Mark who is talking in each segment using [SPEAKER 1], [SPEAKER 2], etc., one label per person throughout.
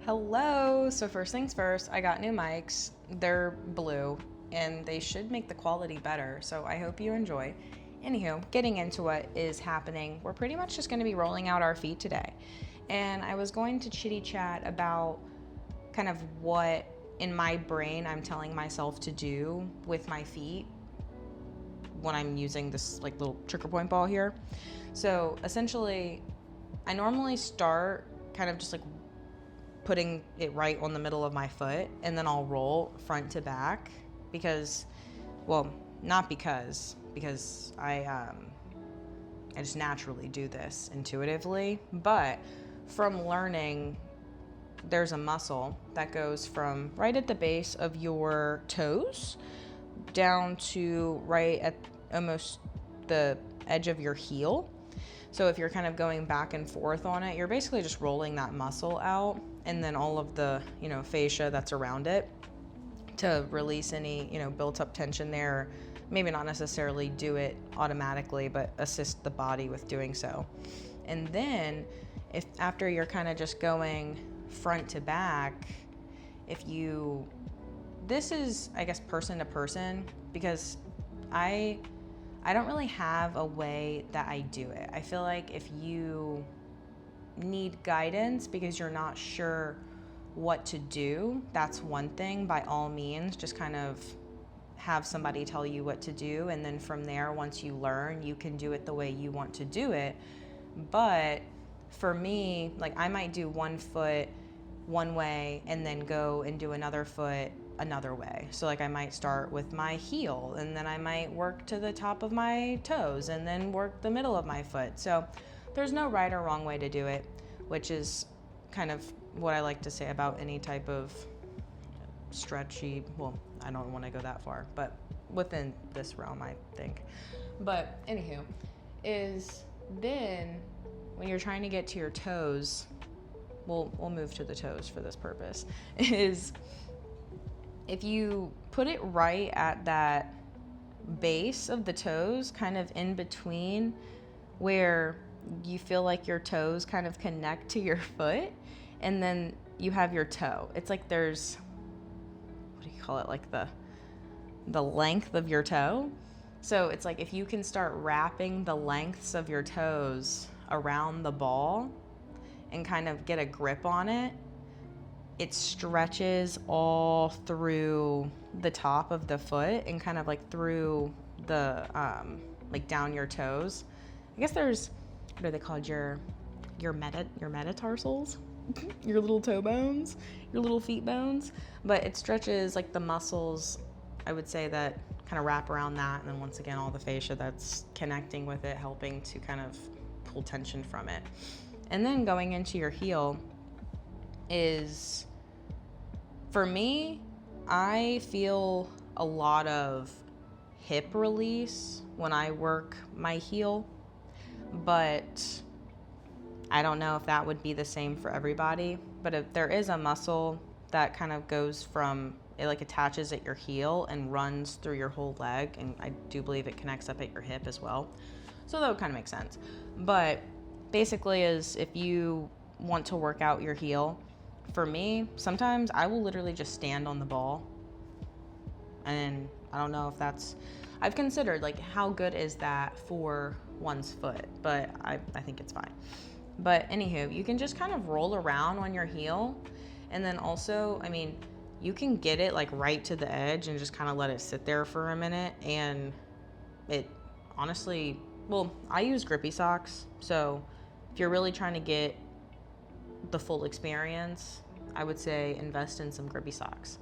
[SPEAKER 1] Hello. So first things first, I got new mics. They're blue and they should make the quality better. So I hope you enjoy. Anywho, getting into what is happening, we're pretty much just going to be rolling out our feet today. And I was going to chitty chat about kind of what in my brain I'm telling myself to do with my feet when I'm using this like little trigger point ball here. So essentially, I normally start kind of just like putting it right on the middle of my foot, and then I'll roll front to back because, well, not because I just naturally do this intuitively, but from learning, there's a muscle that goes from right at the base of your toes down to right at almost the edge of your heel. So if you're kind of going back and forth on it, you're basically just rolling that muscle out, and then all of the, fascia that's around it to release any, built up tension there. Maybe not necessarily do it automatically, but assist the body with doing so. And then if after you're kind of just going front to back, this is, I guess, person to person, because I don't really have a way that I do it. I feel like if you need guidance because you're not sure what to do, that's one thing. By all means, just kind of have somebody tell you what to do. And then from there, once you learn, you can do it the way you want to do it. But for me, like I might do one foot one way and then go and do another foot another way. So like I might start with my heel and then I might work to the top of my toes and then work the middle of my foot. So there's no right or wrong way to do it, which is kind of what I like to say about any type of stretchy, well, I don't want to go that far, but within this realm, I think. But anywho, is then when you're trying to get to your toes, we'll move to the toes for this purpose, is if you put it right at that base of the toes, kind of in between where you feel like your toes kind of connect to your foot, and then you have your toe. It's like there's, what do you call it, like the length of your toe. So it's like if you can start wrapping the lengths of your toes around the ball and kind of get a grip on it, it stretches all through the top of the foot and kind of like through the like down your toes. I guess there's, what are they called, your metatarsals, your little toe bones, your little feet bones. But it stretches like the muscles, I would say, that kind of wrap around that, and then once again all the fascia that's connecting with it, helping to kind of pull tension from it. And then going into your heel is, for me, I feel a lot of hip release when I work my heel, but I don't know if that would be the same for everybody. But if there is a muscle that kind of goes from, it like attaches at your heel and runs through your whole leg, and I do believe it connects up at your hip as well. So that would kind of make sense. But basically is, if you want to work out your heel, for me, sometimes I will literally just stand on the ball. And I don't know if that's, I've considered like how good is that for one's foot, but I think it's fine. But anywho, you can just kind of roll around on your heel. And then also, I mean, you can get it like right to the edge and just kind of let it sit there for a minute. And it honestly, well, I use grippy socks. So if you're really trying to get the full experience, I would say invest in some grippy socks.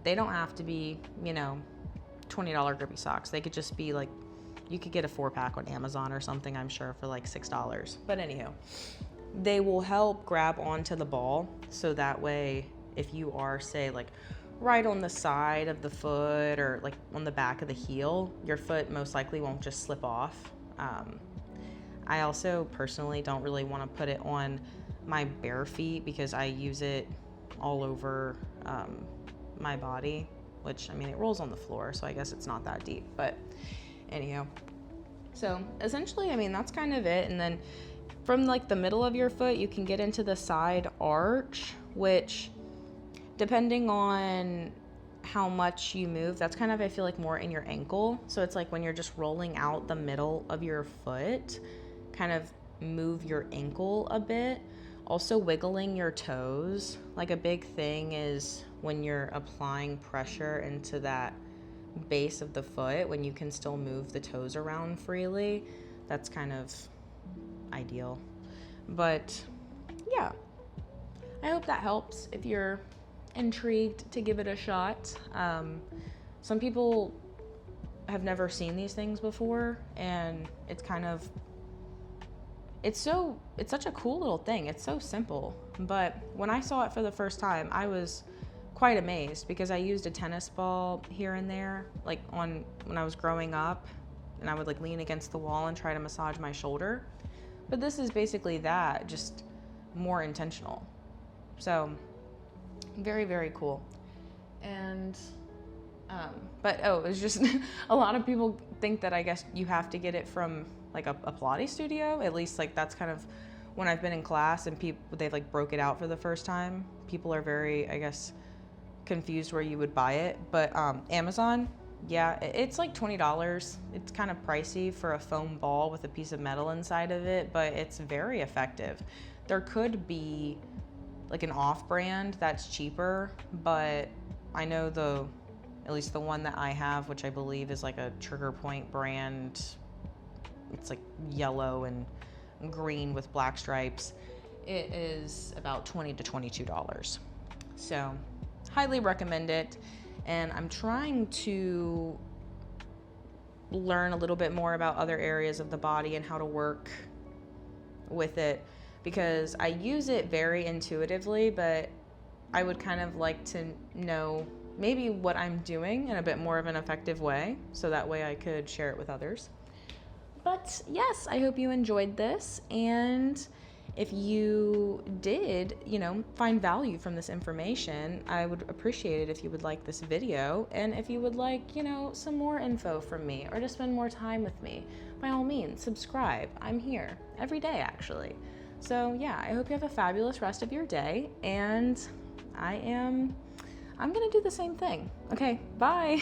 [SPEAKER 1] They don't have to be, $20 grippy socks. They could just be like, you could get a 4-pack on Amazon or something, I'm sure, for like $6. But anywho, they will help grab onto the ball, so that way if you are, say, like right on the side of the foot or like on the back of the heel, your foot most likely won't just slip off. I also personally don't really want to put it on my bare feet because I use it all over my body, which, I mean, it rolls on the floor, so I guess it's not that deep. But anyhow, so essentially, I mean, that's kind of it. And then from like the middle of your foot, you can get into the side arch which depending on how much you move, that's kind of, I feel like, more in your ankle. So it's like when you're just rolling out the middle of your foot, kind of move your ankle a bit. Also wiggling your toes. Like a big thing is when you're applying pressure into that base of the foot, when you can still move the toes around freely, that's kind of ideal. But yeah, I hope that helps if you're intrigued to give it a shot. Some people have never seen these things before, and it's such a cool little thing. It's so simple, but when I saw it for the first time, I was quite amazed because I used a tennis ball here and there, like when I was growing up, and I would like lean against the wall and try to massage my shoulder. But this is basically that, just more intentional. So very, very cool. And but it was just a lot of people think that I guess you have to get it from like a Pilates studio. At least like that's kind of when I've been in class and they've like broke it out for the first time. People are very, I guess, confused where you would buy it. But Amazon, yeah, it's like $20. It's kind of pricey for a foam ball with a piece of metal inside of it, but it's very effective. There could be like an off-brand that's cheaper, but I know at least the one that I have, which I believe is like a Trigger Point brand, it's like yellow and green with black stripes, it is about $20 to $22. So highly recommend it. And I'm trying to learn a little bit more about other areas of the body and how to work with it, because I use it very intuitively, but I would kind of like to know maybe what I'm doing in a bit more of an effective way, so that way I could share it with others. But yes, I hope you enjoyed this, and if you did, find value from this information, I would appreciate it if you would like this video, and if you would like, some more info from me or to spend more time with me, by all means, subscribe. I'm here every day, actually. So yeah, I hope you have a fabulous rest of your day, and I'm gonna do the same thing. Okay, bye.